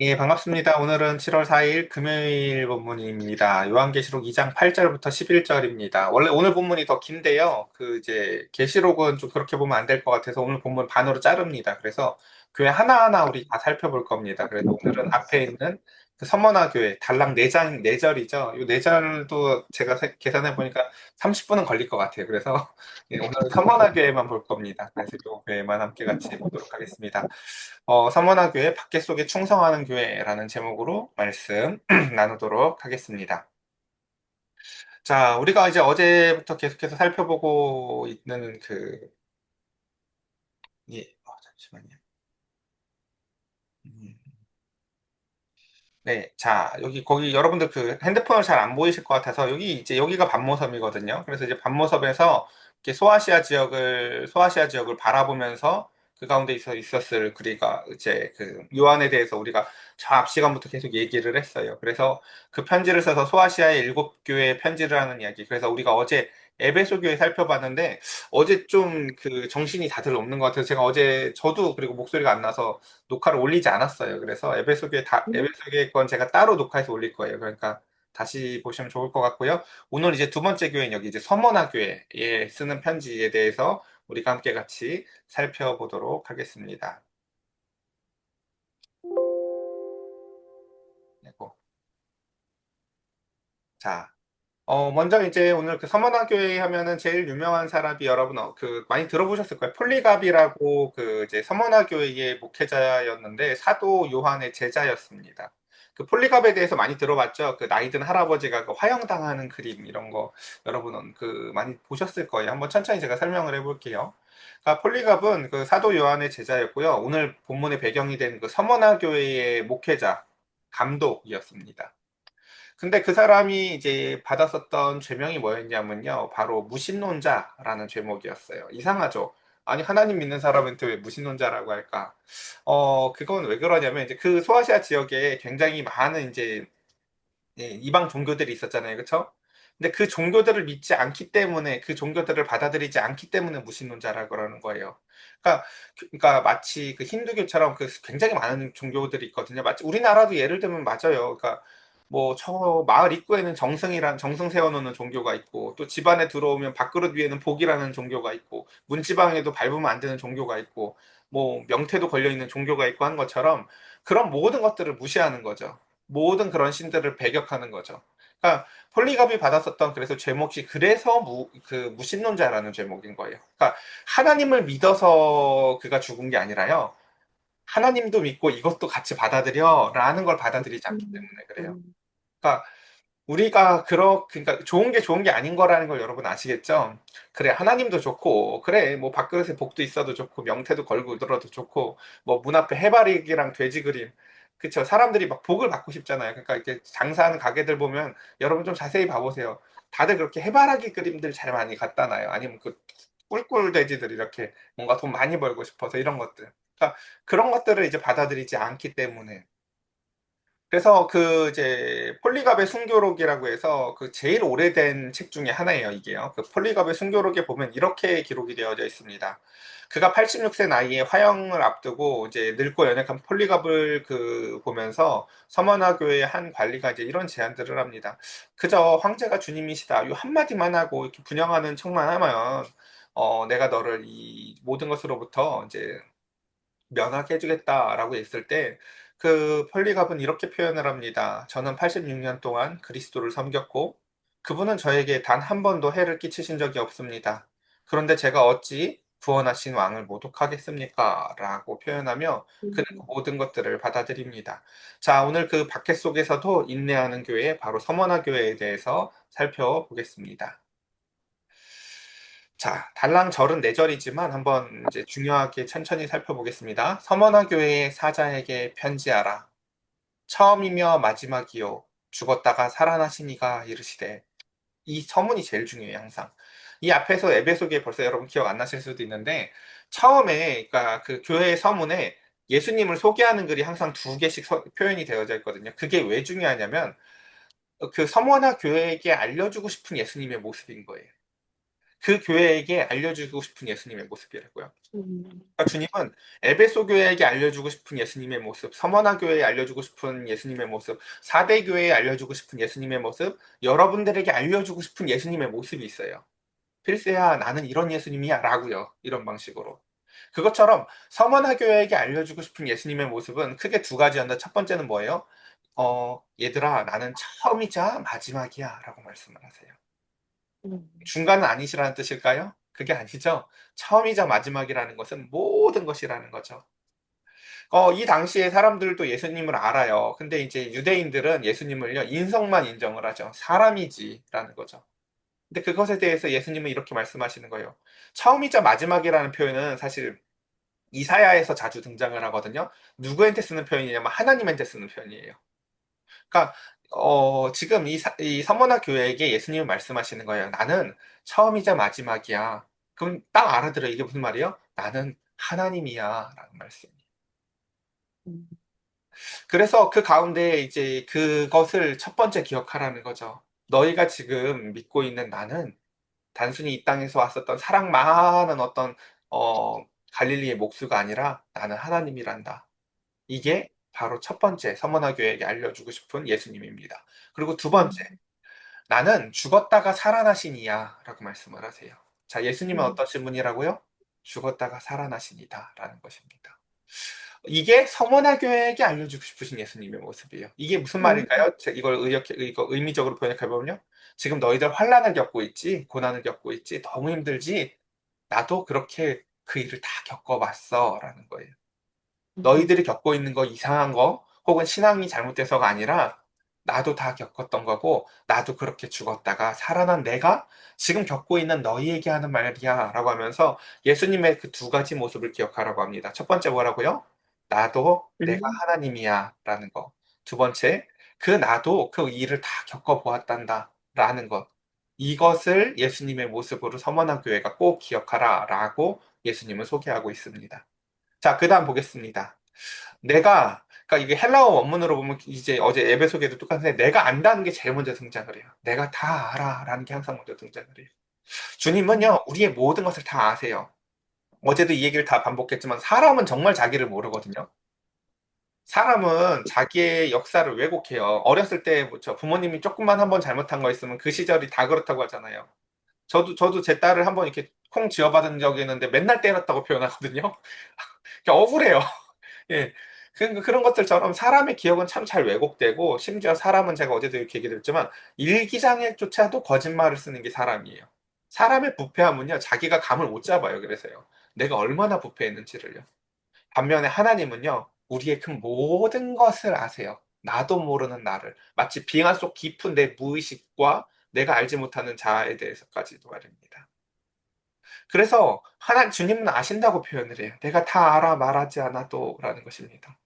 예, 반갑습니다. 오늘은 7월 4일 금요일 본문입니다. 요한계시록 2장 8절부터 11절입니다. 원래 오늘 본문이 더 긴데요. 이제 계시록은 좀 그렇게 보면 안 될 것 같아서 오늘 본문 반으로 자릅니다. 그래서 교회 하나하나 우리 다 살펴볼 겁니다. 그래서 오늘은 앞에 있는 그 서머나 교회 달랑 4장 4절이죠. 이 4절도 제가 계산해 보니까 30분은 걸릴 것 같아요. 그래서 예, 오늘은 서머나 교회만 볼 겁니다. 그래서 이 교회만 함께 같이 보도록 하겠습니다. 서머나 교회 밖에 속에 충성하는 교회라는 제목으로 말씀 나누도록 하겠습니다. 자, 우리가 이제 어제부터 계속해서 살펴보고 있는 예, 잠시만요. 음. 네, 자, 거기 여러분들 그 핸드폰을 잘 안 보이실 것 같아서 여기가 반모섬이거든요. 그래서 이제 반모섬에서 이렇게 소아시아 지역을 바라보면서 그 가운데 있었을 그리가 이제 그 요한에 대해서 우리가 저 앞 시간부터 계속 얘기를 했어요. 그래서 그 편지를 써서 소아시아의 7교회에 편지를 하는 이야기. 그래서 우리가 어제 에베소 교회 살펴봤는데 어제 좀 그 정신이 다들 없는 것 같아서 제가 어제 저도 그리고 목소리가 안 나서 녹화를 올리지 않았어요. 그래서 에베소교회 건 제가 따로 녹화해서 올릴 거예요. 그러니까 다시 보시면 좋을 것 같고요. 오늘 이제 두 번째 교회는 여기 이제 서머나 교회에 쓰는 편지에 대해서 우리가 함께 같이 살펴보도록 하겠습니다. 그리고 자, 먼저 이제 오늘 그 서머나 교회 하면은 제일 유명한 사람이 여러분 많이 들어보셨을 거예요. 폴리갑이라고 그 이제 서머나 교회의 목회자였는데 사도 요한의 제자였습니다. 그 폴리갑에 대해서 많이 들어봤죠? 그 나이 든 할아버지가 그 화형당하는 그림 이런 거 여러분은 그 많이 보셨을 거예요. 한번 천천히 제가 설명을 해볼게요. 그러니까 폴리갑은 그 사도 요한의 제자였고요. 오늘 본문의 배경이 된 그 서머나 교회의 목회자, 감독이었습니다. 근데 그 사람이 이제 받았었던 죄명이 뭐였냐면요. 바로 무신론자라는 죄목이었어요. 이상하죠? 아니, 하나님 믿는 사람한테 왜 무신론자라고 할까? 그건 왜 그러냐면, 이제 그 소아시아 지역에 굉장히 많은 이제 예, 이방 종교들이 있었잖아요. 그쵸? 근데 그 종교들을 믿지 않기 때문에, 그 종교들을 받아들이지 않기 때문에 무신론자라고 그러는 거예요. 그러니까 마치 그 힌두교처럼 그 굉장히 많은 종교들이 있거든요. 마치 우리나라도 예를 들면 맞아요. 그러니까 뭐 저 마을 입구에는 정승 세워놓는 종교가 있고 또 집안에 들어오면 밥그릇 위에는 복이라는 종교가 있고 문지방에도 밟으면 안 되는 종교가 있고 뭐 명태도 걸려 있는 종교가 있고 한 것처럼 그런 모든 것들을 무시하는 거죠. 모든 그런 신들을 배격하는 거죠. 그러니까 폴리갑이 받았었던 그래서 제목이 그래서 무신론자라는 제목인 거예요. 그러니까 하나님을 믿어서 그가 죽은 게 아니라요. 하나님도 믿고 이것도 같이 받아들여라는 걸 받아들이지 않기 때문에 그래요. 그러니까 그러니까 좋은 게 아닌 거라는 걸 여러분 아시겠죠? 그래, 하나님도 좋고, 그래, 뭐 밥그릇에 복도 있어도 좋고, 명태도 걸고 들어도 좋고, 뭐 문 앞에 해바라기랑 돼지 그림. 그쵸? 사람들이 막 복을 받고 싶잖아요. 그러니까 이렇게 장사하는 가게들 보면 여러분 좀 자세히 봐보세요. 다들 그렇게 해바라기 그림들 잘 많이 갖다 놔요. 아니면 그 꿀꿀 돼지들 이렇게 뭔가 돈 많이 벌고 싶어서 이런 것들. 그러니까 그런 것들을 이제 받아들이지 않기 때문에. 그래서 그 이제 폴리갑의 순교록이라고 해서 그 제일 오래된 책 중에 하나예요, 이게요. 그 폴리갑의 순교록에 보면 이렇게 기록이 되어져 있습니다. 그가 86세 나이에 화형을 앞두고 이제 늙고 연약한 폴리갑을 그 보면서 서머나 교회의 한 관리가 이제 이런 제안들을 합니다. 그저 황제가 주님이시다. 이 한마디만 하고 이렇게 분양하는 척만 하면 내가 너를 이 모든 것으로부터 이제 면하게 해주겠다라고 했을 때 그 폴리갑은 이렇게 표현을 합니다. 저는 86년 동안 그리스도를 섬겼고 그분은 저에게 단 한 번도 해를 끼치신 적이 없습니다. 그런데 제가 어찌 구원하신 왕을 모독하겠습니까? 라고 표현하며 그는 그 모든 것들을 받아들입니다. 자, 오늘 그 박해 속에서도 인내하는 교회, 바로 서머나 교회에 대해서 살펴보겠습니다. 자, 달랑 절은 네 절이지만 한번 이제 중요하게 천천히 살펴보겠습니다. 서머나 교회의 사자에게 편지하라. 처음이며 마지막이요. 죽었다가 살아나시니가 이르시되. 이 서문이 제일 중요해요, 항상. 이 앞에서 에베소기에 벌써 여러분 기억 안 나실 수도 있는데, 처음에, 그러니까 그 교회의 서문에 예수님을 소개하는 글이 항상 두 개씩 표현이 되어져 있거든요. 그게 왜 중요하냐면, 그 서머나 교회에게 알려주고 싶은 예수님의 모습인 거예요. 그 교회에게 알려주고 싶은 예수님의 모습이라고요. 음, 그러니까 주님은 에베소 교회에게 알려주고 싶은 예수님의 모습, 서머나 교회에 알려주고 싶은 예수님의 모습, 사대 교회에 알려주고 싶은 예수님의 모습, 여러분들에게 알려주고 싶은 예수님의 모습이 있어요. 필세야, 나는 이런 예수님이야 라고요. 이런 방식으로. 그것처럼 서머나 교회에게 알려주고 싶은 예수님의 모습은 크게 두 가지였는데 첫 번째는 뭐예요? 얘들아, 나는 처음이자 마지막이야 라고 말씀을 하세요. 음, 중간은 아니시라는 뜻일까요? 그게 아니죠. 처음이자 마지막이라는 것은 모든 것이라는 거죠. 이 당시에 사람들도 예수님을 알아요. 근데 이제 유대인들은 예수님을요, 인성만 인정을 하죠. 사람이지라는 거죠. 근데 그것에 대해서 예수님은 이렇게 말씀하시는 거예요. 처음이자 마지막이라는 표현은 사실 이사야에서 자주 등장을 하거든요. 누구한테 쓰는 표현이냐면 하나님한테 쓰는 표현이에요. 그러니까 지금 이 서머나 교회에게 예수님이 말씀하시는 거예요. 나는 처음이자 마지막이야. 그럼 딱 알아들어. 이게 무슨 말이에요? 나는 하나님이야. 라는 말씀이에요. 음, 그래서 그 가운데 이제 그것을 첫 번째 기억하라는 거죠. 너희가 지금 믿고 있는 나는 단순히 이 땅에서 왔었던 사랑 많은 어떤 어, 갈릴리의 목수가 아니라 나는 하나님이란다. 이게 바로 첫 번째 서머나 교회에게 알려주고 싶은 예수님입니다. 그리고 두 번째, 음, 나는 죽었다가 살아나신 이야 라고 말씀을 하세요. 자, 예수님은 음, 어떠신 분이라고요? 죽었다가 살아나신 이다 라는 것입니다. 이게 서머나 교회에게 알려주고 싶으신 예수님의 모습이에요. 이게 무슨 음, 말일까요? 이걸 이거 의미적으로 번역해보면요. 지금 너희들 환란을 겪고 있지, 고난을 겪고 있지, 너무 힘들지. 나도 그렇게 그 일을 다 겪어봤어 라는 거예요. 너희들이 겪고 있는 거 이상한 거 혹은 신앙이 잘못돼서가 아니라 나도 다 겪었던 거고 나도 그렇게 죽었다가 살아난 내가 지금 겪고 있는 너희에게 하는 말이야 라고 하면서 예수님의 그 두 가지 모습을 기억하라고 합니다. 첫 번째 뭐라고요? 나도 내가 음, 하나님이야 라는 거. 두 번째, 그 나도 그 일을 다 겪어보았단다 라는 것. 이것을 예수님의 모습으로 서머나 교회가 꼭 기억하라 라고 예수님을 소개하고 있습니다. 자, 그 다음 보겠습니다. 그러니까 이게 헬라어 원문으로 보면 이제 어제 에베소에도 똑같은데, 내가 안다는 게 제일 먼저 등장을 해요. 내가 다 알아. 라는 게 항상 먼저 등장을 해요. 음, 주님은요, 우리의 모든 것을 다 아세요. 어제도 이 얘기를 다 반복했지만, 사람은 정말 자기를 모르거든요. 사람은 자기의 역사를 왜곡해요. 어렸을 때, 뭐죠, 부모님이 조금만 한번 잘못한 거 있으면 그 시절이 다 그렇다고 하잖아요. 저도 제 딸을 한번 이렇게 콩 쥐어받은 적이 있는데 맨날 때렸다고 표현하거든요. 그러니까 억울해요. 예. 그런 것들처럼 사람의 기억은 참 잘 왜곡되고, 심지어 사람은 제가 어제도 이렇게 얘기 드렸지만, 일기장에조차도 거짓말을 쓰는 게 사람이에요. 사람의 부패함은요, 자기가 감을 못 잡아요. 그래서요. 내가 얼마나 부패했는지를요. 반면에 하나님은요, 우리의 그 모든 것을 아세요. 나도 모르는 나를. 마치 빙하 속 깊은 내 무의식과 내가 알지 못하는 자아에 대해서까지도 말입니다. 그래서 주님은 아신다고 표현을 해요. 내가 다 알아 말하지 않아도 라는 것입니다.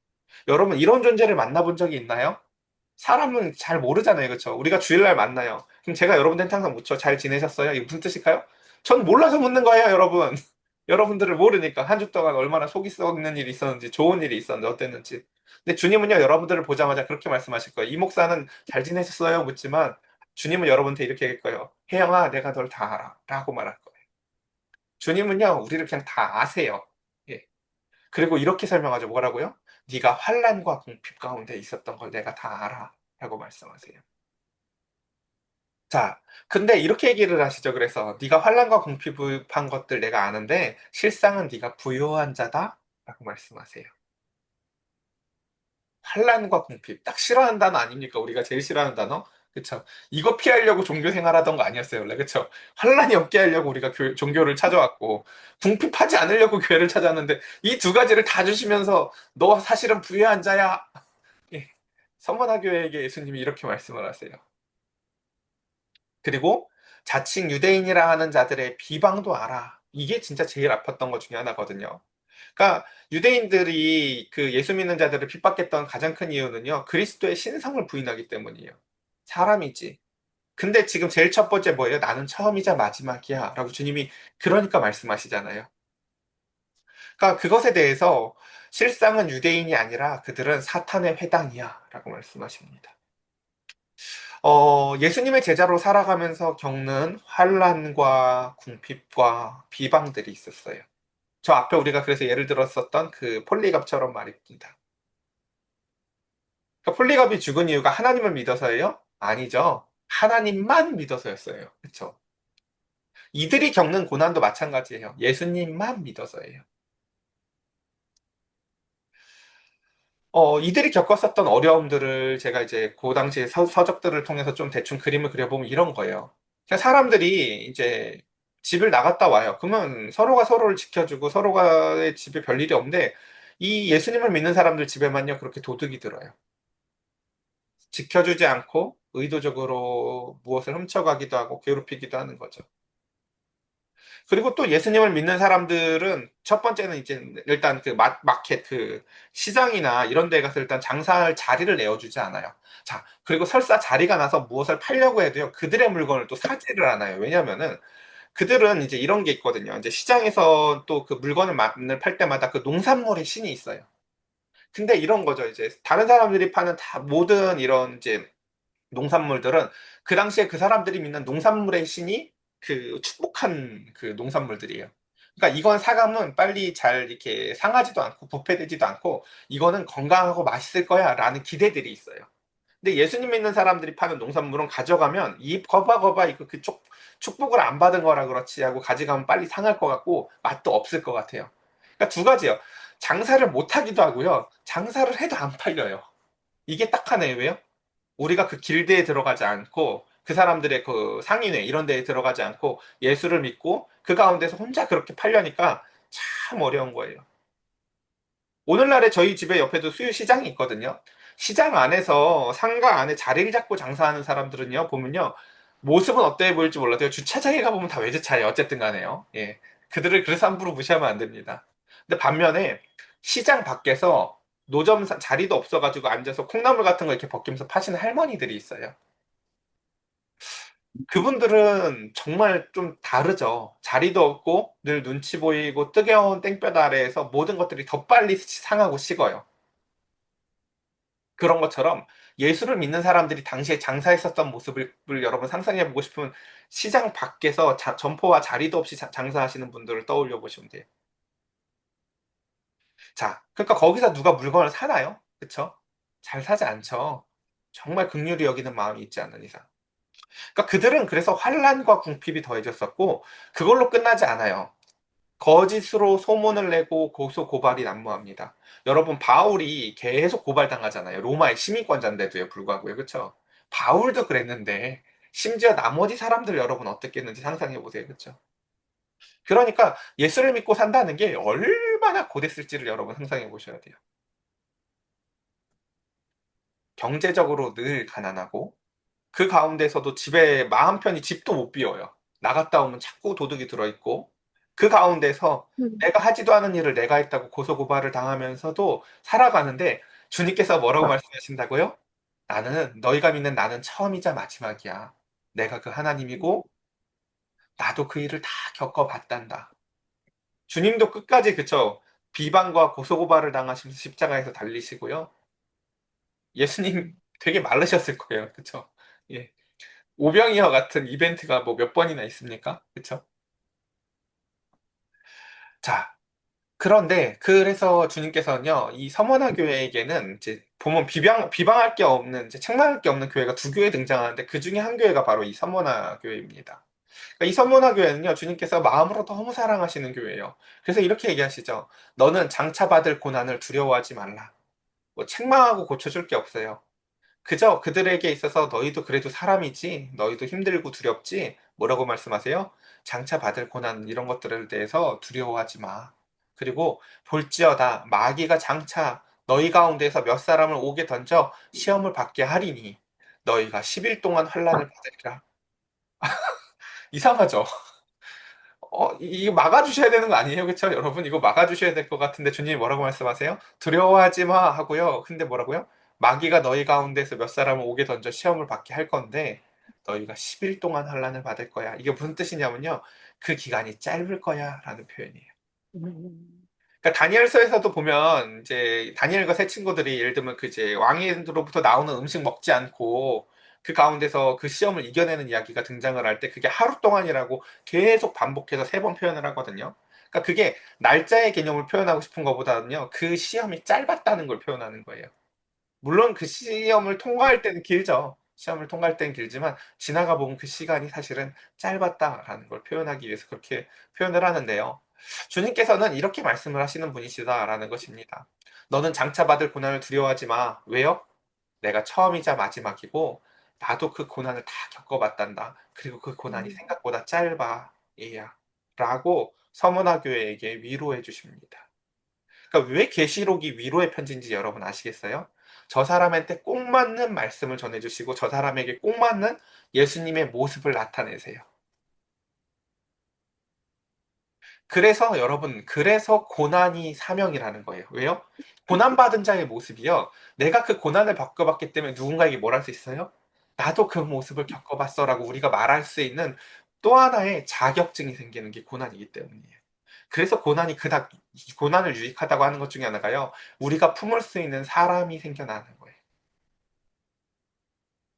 여러분, 이런 존재를 만나본 적이 있나요? 사람은 잘 모르잖아요. 그렇죠? 우리가 주일날 만나요. 그럼 제가 여러분들한테 항상 묻죠. 잘 지내셨어요? 이게 무슨 뜻일까요? 전 몰라서 묻는 거예요, 여러분. 여러분들을 모르니까 한 주 동안 얼마나 속이 썩는 일이 있었는지, 좋은 일이 있었는지, 어땠는지. 근데 주님은요, 여러분들을 보자마자 그렇게 말씀하실 거예요. 이 목사는 잘 지내셨어요? 묻지만 주님은 여러분한테 이렇게 얘기할 거예요. 혜영아, 내가 널 다 알아. 라고 말할 거예요. 주님은요, 우리를 그냥 다 아세요. 예. 그리고 이렇게 설명하죠. 뭐라고요? 네가 환난과 궁핍 가운데 있었던 걸 내가 다 알아. 라고 말씀하세요. 자, 근데 이렇게 얘기를 하시죠. 그래서 네가 환난과 궁핍한 것들 내가 아는데 실상은 네가 부요한 자다. 라고 말씀하세요. 환난과 궁핍. 딱 싫어하는 단어 아닙니까? 우리가 제일 싫어하는 단어? 그쵸? 이거 피하려고 종교 생활하던 거 아니었어요, 원래. 그쵸? 환난이 없게 하려고 우리가 종교를 찾아왔고, 궁핍하지 않으려고 교회를 찾아왔는데, 이 두 가지를 다 주시면서, 너 사실은 부유한 자야. 예. 서머나교회에게 예수님이 이렇게 말씀을 하세요. 그리고 자칭 유대인이라 하는 자들의 비방도 알아. 이게 진짜 제일 아팠던 것 중에 하나거든요. 그러니까 유대인들이 그 예수 믿는 자들을 핍박했던 가장 큰 이유는요, 그리스도의 신성을 부인하기 때문이에요. 사람이지. 근데 지금 제일 첫 번째 뭐예요? 나는 처음이자 마지막이야. 라고 주님이 그러니까 말씀하시잖아요. 그러니까 그것에 대해서 실상은 유대인이 아니라 그들은 사탄의 회당이야. 라고 말씀하십니다. 예수님의 제자로 살아가면서 겪는 환란과 궁핍과 비방들이 있었어요. 저 앞에 우리가 그래서 예를 들었었던 그 폴리갑처럼 말입니다. 그러니까 폴리갑이 죽은 이유가 하나님을 믿어서예요? 아니죠. 하나님만 믿어서였어요. 그렇죠? 이들이 겪는 고난도 마찬가지예요. 예수님만 믿어서예요. 이들이 겪었었던 어려움들을 제가 이제 그 당시 서적들을 통해서 좀 대충 그림을 그려보면 이런 거예요. 그냥 사람들이 이제 집을 나갔다 와요. 그러면 서로가 서로를 지켜주고 서로가의 집에 별일이 없는데 이 예수님을 믿는 사람들 집에만요 그렇게 도둑이 들어요. 지켜주지 않고 의도적으로 무엇을 훔쳐가기도 하고 괴롭히기도 하는 거죠. 그리고 또 예수님을 믿는 사람들은 첫 번째는 이제 일단 그 마켓 그 시장이나 이런 데 가서 일단 장사할 자리를 내어주지 않아요. 자, 그리고 설사 자리가 나서 무엇을 팔려고 해도요. 그들의 물건을 또 사지를 않아요. 왜냐면은 그들은 이제 이런 게 있거든요. 이제 시장에서 또 그 물건을 팔 때마다 그 농산물의 신이 있어요. 근데 이런 거죠. 이제 다른 사람들이 파는 다 모든 이런 이제 농산물들은 그 당시에 그 사람들이 믿는 농산물의 신이 그 축복한 그 농산물들이에요. 그러니까 이건 사가면 빨리 잘 이렇게 상하지도 않고 부패되지도 않고 이거는 건강하고 맛있을 거야 라는 기대들이 있어요. 근데 예수님 믿는 사람들이 파는 농산물은 가져가면 이 거봐 거봐 이거 그 축복을 안 받은 거라 그렇지 하고 가져가면 빨리 상할 것 같고 맛도 없을 것 같아요. 그러니까 두 가지요. 장사를 못 하기도 하고요. 장사를 해도 안 팔려요. 이게 딱 하나예요. 왜요? 우리가 그 길드에 들어가지 않고 그 사람들의 그 상인회 이런 데에 들어가지 않고 예수를 믿고 그 가운데서 혼자 그렇게 팔려니까 참 어려운 거예요. 오늘날에 저희 집에 옆에도 수유시장이 있거든요. 시장 안에서 상가 안에 자리를 잡고 장사하는 사람들은요, 보면요, 모습은 어때 보일지 몰라도 주차장에 가보면 다 외제차예요. 어쨌든 간에요. 예. 그들을 그래서 함부로 무시하면 안 됩니다. 근데 반면에 시장 밖에서 노점 자리도 없어가지고 앉아서 콩나물 같은 거 이렇게 벗기면서 파시는 할머니들이 있어요. 그분들은 정말 좀 다르죠. 자리도 없고 늘 눈치 보이고 뜨거운 땡볕 아래에서 모든 것들이 더 빨리 상하고 식어요. 그런 것처럼 예수를 믿는 사람들이 당시에 장사했었던 모습을 여러분 상상해 보고 싶으면 시장 밖에서 점포와 자리도 없이 장사하시는 분들을 떠올려 보시면 돼요. 자, 그러니까 거기서 누가 물건을 사나요? 그쵸? 잘 사지 않죠. 정말 긍휼히 여기는 마음이 있지 않는 이상. 그러니까 그들은 그래서 환란과 궁핍이 더해졌었고 그걸로 끝나지 않아요. 거짓으로 소문을 내고 고소 고발이 난무합니다. 여러분 바울이 계속 고발당하잖아요. 로마의 시민권자인데도요 불구하고요. 그렇죠? 바울도 그랬는데 심지어 나머지 사람들 여러분 어떻게 했는지 상상해 보세요. 그렇죠? 그러니까 예수를 믿고 산다는 게 얼마나 고됐을지를 여러분 상상해 보셔야 돼요. 경제적으로 늘 가난하고 그 가운데서도 집에 마음 편히 집도 못 비워요. 나갔다 오면 자꾸 도둑이 들어있고, 그 가운데서 음. 내가 하지도 않은 일을 내가 했다고 고소고발을 당하면서도 살아가는데, 주님께서 뭐라고 말씀하신다고요? 너희가 믿는 나는 처음이자 마지막이야. 내가 그 하나님이고, 나도 그 일을 다 겪어봤단다. 주님도 끝까지 그쵸? 비방과 고소고발을 당하시면서 십자가에서 달리시고요. 예수님 되게 마르셨을 거예요. 그쵸? 예. 오병이어 같은 이벤트가 뭐 몇 번이나 있습니까? 그쵸? 자, 그런데 그래서 주님께서는요, 이 서머나 교회에게는 이제 보면 비방할 게 없는, 이제 책망할 게 없는 교회가 두 교회 등장하는데 그 중에 한 교회가 바로 이 서머나 교회입니다. 그러니까 이 서머나 교회는요, 주님께서 마음으로 너무 사랑하시는 교회예요. 그래서 이렇게 얘기하시죠. 너는 장차 받을 고난을 두려워하지 말라. 뭐 책망하고 고쳐줄 게 없어요. 그저 그들에게 있어서 너희도 그래도 사람이지, 너희도 힘들고 두렵지, 뭐라고 말씀하세요? 장차 받을 고난 이런 것들에 대해서 두려워하지 마. 그리고 볼지어다 마귀가 장차 너희 가운데서 몇 사람을 옥에 던져 시험을 받게 하리니 너희가 10일 동안 환난을 받으리라. 이상하죠? 이거 막아주셔야 되는 거 아니에요? 그쵸? 여러분, 이거 막아주셔야 될 것 같은데 주님이 뭐라고 말씀하세요? 두려워하지 마 하고요. 근데 뭐라고요? 마귀가 너희 가운데서 몇 사람을 옥에 던져 시험을 받게 할 건데 너희가 10일 동안 환난을 받을 거야. 이게 무슨 뜻이냐면요. 그 기간이 짧을 거야 라는 표현이에요. 음. 그러니까 다니엘서에서도 보면 이제 다니엘과 세 친구들이 예를 들면 그 이제 왕으로부터 나오는 음식 먹지 않고 그 가운데서 그 시험을 이겨내는 이야기가 등장을 할 때 그게 하루 동안이라고 계속 반복해서 3번 표현을 하거든요. 그러니까 그게 날짜의 개념을 표현하고 싶은 것보다는요, 그 시험이 짧았다는 걸 표현하는 거예요. 물론 그 시험을 통과할 때는 길죠. 시험을 통과할 때는 길지만 지나가 보면 그 시간이 사실은 짧았다라는 걸 표현하기 위해서 그렇게 표현을 하는데요. 주님께서는 이렇게 말씀을 하시는 분이시다라는 것입니다. 너는 장차 받을 고난을 두려워하지 마. 왜요? 내가 처음이자 마지막이고 나도 그 고난을 다 겪어봤단다. 그리고 그 고난이 음, 생각보다 짧아. 얘야. 라고 서문화 교회에게 위로해 주십니다. 그러니까 왜 계시록이 위로의 편지인지 여러분 아시겠어요? 저 사람한테 꼭 맞는 말씀을 전해주시고 저 사람에게 꼭 맞는 예수님의 모습을 나타내세요. 그래서 여러분, 그래서 고난이 사명이라는 거예요. 왜요? 고난받은 자의 모습이요. 내가 그 고난을 겪어봤기 때문에 누군가에게 뭘 할 수 있어요? 나도 그 모습을 겪어봤어라고 우리가 말할 수 있는 또 하나의 자격증이 생기는 게 고난이기 때문이에요. 그래서 고난을 유익하다고 하는 것 중에 하나가요. 우리가 품을 수 있는 사람이 생겨나는 거예요.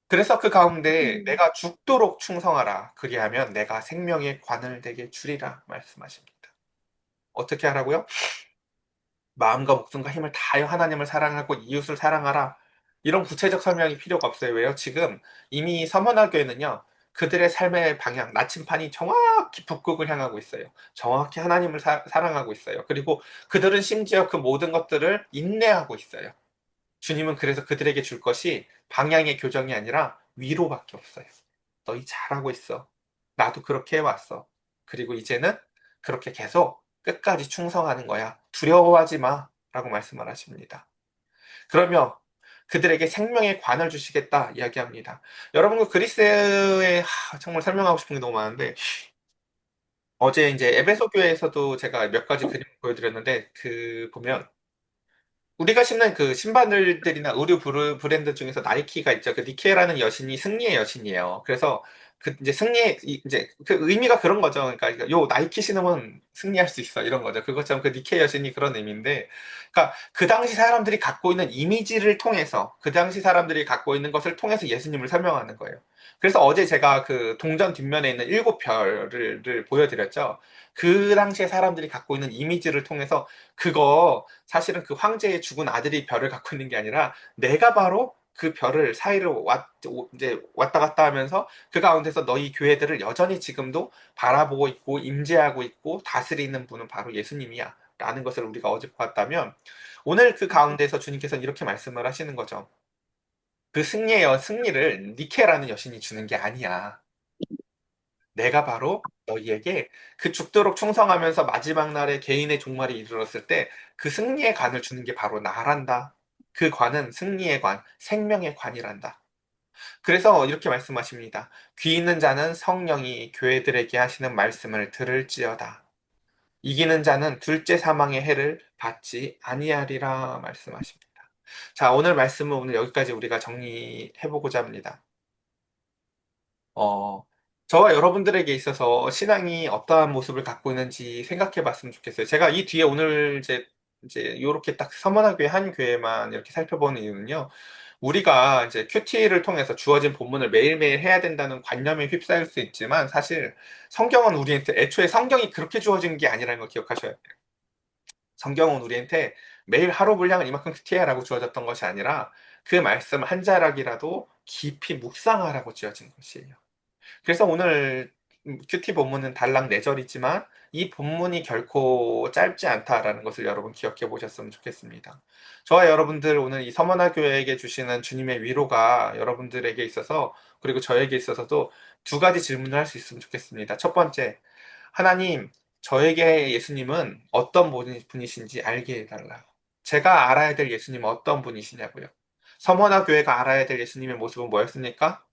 그래서 그 가운데 음, 내가 죽도록 충성하라. 그리하면 내가 생명의 관을 내게 주리라 말씀하십니다. 어떻게 하라고요? 마음과 목숨과 힘을 다하여 하나님을 사랑하고 이웃을 사랑하라. 이런 구체적 설명이 필요가 없어요. 왜요? 지금 이미 서머나 교회는요. 그들의 삶의 방향, 나침판이 정확히 북극을 향하고 있어요. 정확히 하나님을 사랑하고 있어요. 그리고 그들은 심지어 그 모든 것들을 인내하고 있어요. 주님은 그래서 그들에게 줄 것이 방향의 교정이 아니라 위로밖에 없어요. 너희 잘하고 있어. 나도 그렇게 해왔어. 그리고 이제는 그렇게 계속 끝까지 충성하는 거야. 두려워하지 마. 라고 말씀을 하십니다. 그러며 그들에게 생명의 관을 주시겠다 이야기합니다. 여러분, 그 그리스의 정말 설명하고 싶은 게 너무 많은데, 어제 이제 에베소 교회에서도 제가 몇 가지 그림 보여드렸는데, 그 보면 우리가 신는 그 신발들이나 의류 브랜드 중에서 나이키가 있죠. 그 니케라는 여신이 승리의 여신이에요. 그래서 그 이제 이제 그 의미가 그런 거죠. 그러니까 요 나이키 신으면 승리할 수 있어 이런 거죠. 그것처럼 그 니케 여신이 그런 의미인데, 그러니까 그 당시 사람들이 갖고 있는 이미지를 통해서 그 당시 사람들이 갖고 있는 것을 통해서 예수님을 설명하는 거예요. 그래서 어제 제가 그 동전 뒷면에 있는 7별을 보여드렸죠. 그 당시에 사람들이 갖고 있는 이미지를 통해서 그거 사실은 그 황제의 죽은 아들이 별을 갖고 있는 게 아니라 내가 바로 그 별을 사이로 이제 왔다 갔다 하면서 그 가운데서 너희 교회들을 여전히 지금도 바라보고 있고 임재하고 있고 다스리는 분은 바로 예수님이야. 라는 것을 우리가 어제 보았다면 오늘 그 가운데서 주님께서는 이렇게 말씀을 하시는 거죠. 그 승리를 니케라는 여신이 주는 게 아니야. 내가 바로 너희에게 그 죽도록 충성하면서 마지막 날에 개인의 종말이 이르렀을 때 그 승리의 관을 주는 게 바로 나란다. 그 관은 승리의 관, 생명의 관이란다. 그래서 이렇게 말씀하십니다. 귀 있는 자는 성령이 교회들에게 하시는 말씀을 들을지어다. 이기는 자는 둘째 사망의 해를 받지 아니하리라 말씀하십니다. 자, 오늘 말씀은 오늘 여기까지 우리가 정리해보고자 합니다. 어, 저와 여러분들에게 있어서 신앙이 어떠한 모습을 갖고 있는지 생각해 봤으면 좋겠어요. 제가 이 뒤에 오늘 이제 요렇게 딱 서머나교회 한 교회만 이렇게 살펴보는 이유는요. 우리가 이제 큐티를 통해서 주어진 본문을 매일매일 해야 된다는 관념에 휩싸일 수 있지만 사실 성경은 우리한테 애초에 성경이 그렇게 주어진 게 아니라는 걸 기억하셔야 돼요. 성경은 우리한테 매일 하루 분량을 이만큼 큐티해라고 주어졌던 것이 아니라 그 말씀 한 자락이라도 깊이 묵상하라고 주어진 것이에요. 그래서 오늘 큐티 본문은 달랑 4절이지만 이 본문이 결코 짧지 않다라는 것을 여러분 기억해 보셨으면 좋겠습니다. 저와 여러분들 오늘 이 서머나 교회에게 주시는 주님의 위로가 여러분들에게 있어서 그리고 저에게 있어서도 두 가지 질문을 할 수 있으면 좋겠습니다. 첫 번째, 하나님, 저에게 예수님은 어떤 분이신지 알게 해달라. 제가 알아야 될 예수님은 어떤 분이시냐고요. 서머나 교회가 알아야 될 예수님의 모습은 뭐였습니까?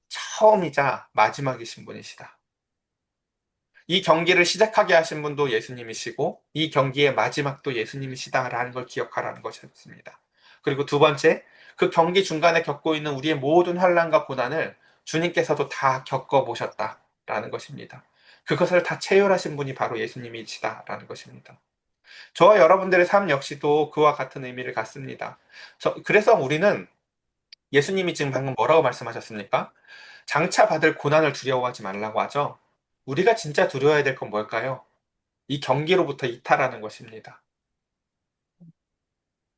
처음이자 마지막이신 분이시다. 이 경기를 시작하게 하신 분도 예수님이시고 이 경기의 마지막도 예수님이시다라는 걸 기억하라는 것이었습니다. 그리고 두 번째, 그 경기 중간에 겪고 있는 우리의 모든 환란과 고난을 주님께서도 다 겪어보셨다라는 것입니다. 그것을 다 체휼하신 분이 바로 예수님이시다라는 것입니다. 저와 여러분들의 삶 역시도 그와 같은 의미를 갖습니다. 그래서 우리는 예수님이 지금 방금 뭐라고 말씀하셨습니까? 장차 받을 고난을 두려워하지 말라고 하죠. 우리가 진짜 두려워해야 될 건 뭘까요? 이 경기로부터 이탈하는 것입니다.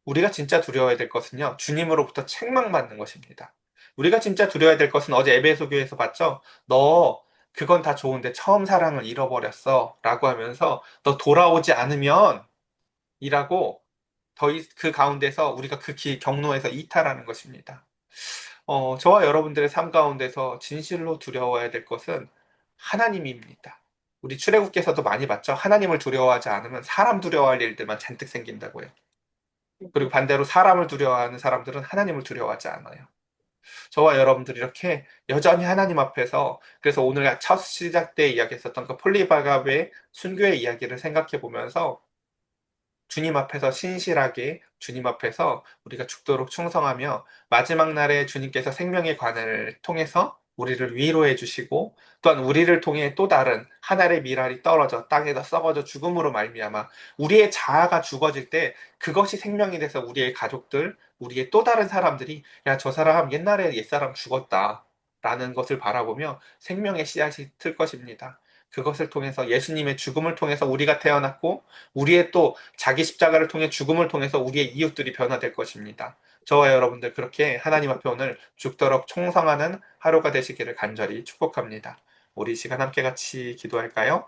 우리가 진짜 두려워해야 될 것은요, 주님으로부터 책망받는 것입니다. 우리가 진짜 두려워해야 될 것은 어제 에베소 교회에서 봤죠? 너, 그건 다 좋은데 처음 사랑을 잃어버렸어. 라고 하면서 너 돌아오지 않으면 이라고 그 가운데서 우리가 경로에서 이탈하는 것입니다. 저와 여러분들의 삶 가운데서 진실로 두려워해야 될 것은 하나님입니다. 우리 출애굽께서도 많이 봤죠? 하나님을 두려워하지 않으면 사람 두려워할 일들만 잔뜩 생긴다고요. 그리고 반대로 사람을 두려워하는 사람들은 하나님을 두려워하지 않아요. 저와 여러분들이 이렇게 여전히 하나님 앞에서 그래서 오늘 첫 시작 때 이야기했었던 그 폴리바갑의 순교의 이야기를 생각해 보면서 주님 앞에서 신실하게 주님 앞에서 우리가 죽도록 충성하며 마지막 날에 주님께서 생명의 관을 통해서 우리를 위로해 주시고 또한 우리를 통해 또 다른 하늘의 미랄이 떨어져 땅에다 썩어져 죽음으로 말미암아 우리의 자아가 죽어질 때 그것이 생명이 돼서 우리의 가족들, 우리의 또 다른 사람들이 야, 저 사람 옛날에 옛사람 죽었다 라는 것을 바라보며 생명의 씨앗이 틀 것입니다. 그것을 통해서 예수님의 죽음을 통해서 우리가 태어났고 우리의 또 자기 십자가를 통해 죽음을 통해서 우리의 이웃들이 변화될 것입니다. 저와 여러분들 그렇게 하나님 앞에 오늘 죽도록 충성하는 하루가 되시기를 간절히 축복합니다. 우리 이 시간 함께 같이 기도할까요?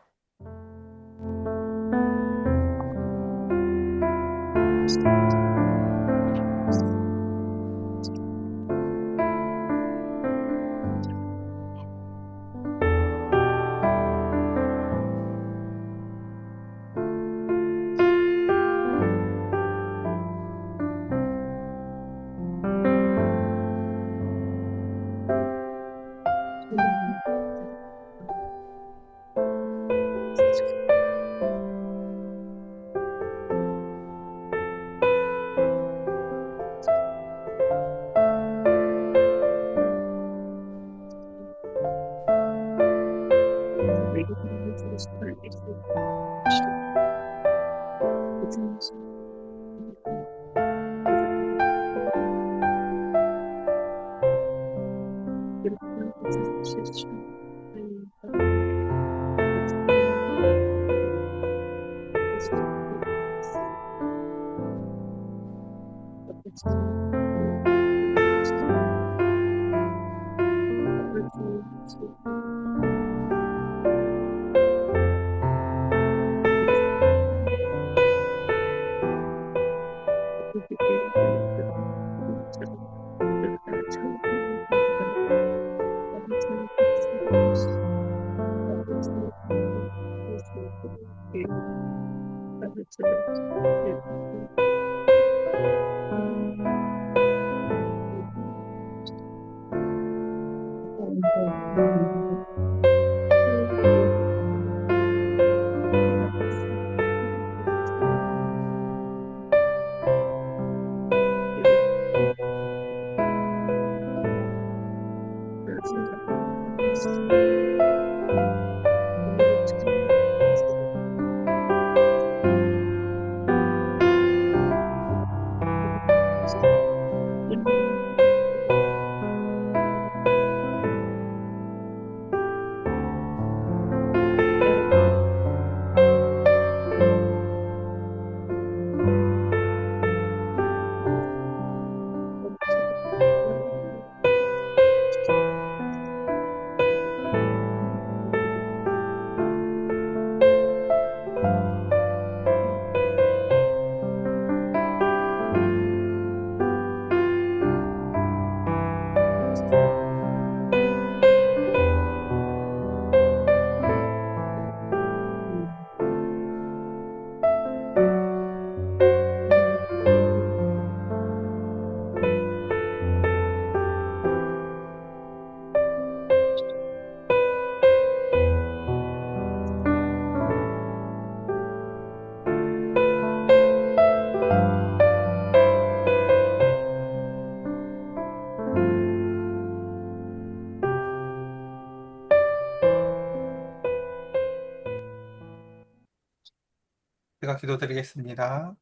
제가 기도드리겠습니다.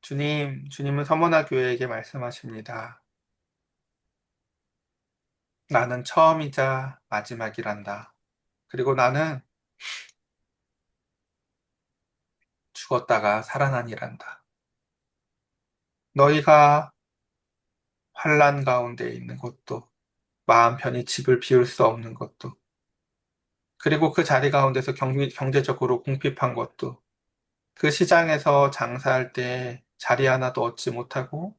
주님은 서머나 교회에게 말씀하십니다. 나는 처음이자 마지막이란다. 그리고 나는 죽었다가 살아나니란다. 너희가 환난 가운데 있는 것도, 마음 편히 집을 비울 수 없는 것도, 그리고 그 자리 가운데서 경제적으로 궁핍한 것도, 그 시장에서 장사할 때 자리 하나도 얻지 못하고,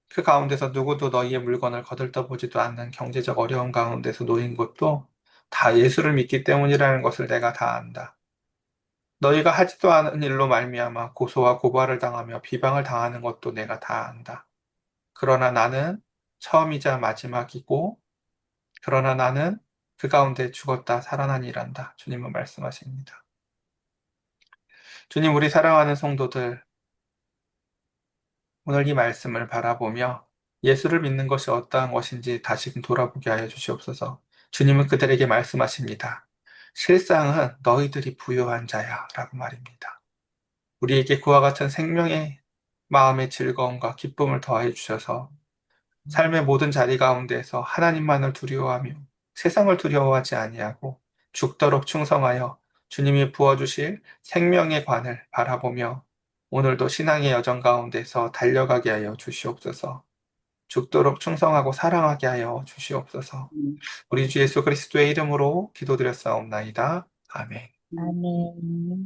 그 가운데서 누구도 너희의 물건을 거들떠보지도 않는 경제적 어려움 가운데서 놓인 것도 다 예수를 믿기 때문이라는 것을 내가 다 안다. 너희가 하지도 않은 일로 말미암아 고소와 고발을 당하며 비방을 당하는 것도 내가 다 안다. 그러나 나는 처음이자 마지막이고, 그러나 나는 그 가운데 죽었다 살아나니란다. 주님은 말씀하십니다. 주님, 우리 사랑하는 성도들, 오늘 이 말씀을 바라보며 예수를 믿는 것이 어떠한 것인지 다시금 돌아보게 하여 주시옵소서. 주님은 그들에게 말씀하십니다. 실상은 너희들이 부요한 자야 라고 말입니다. 우리에게 그와 같은 생명의 마음의 즐거움과 기쁨을 더하여 주셔서 삶의 모든 자리 가운데에서 하나님만을 두려워하며 세상을 두려워하지 아니하고 죽도록 충성하여 주님이 부어주실 생명의 관을 바라보며 오늘도 신앙의 여정 가운데서 달려가게 하여 주시옵소서. 죽도록 충성하고 사랑하게 하여 주시옵소서. 우리 주 예수 그리스도의 이름으로 기도드렸사옵나이다. 아멘. 아멘.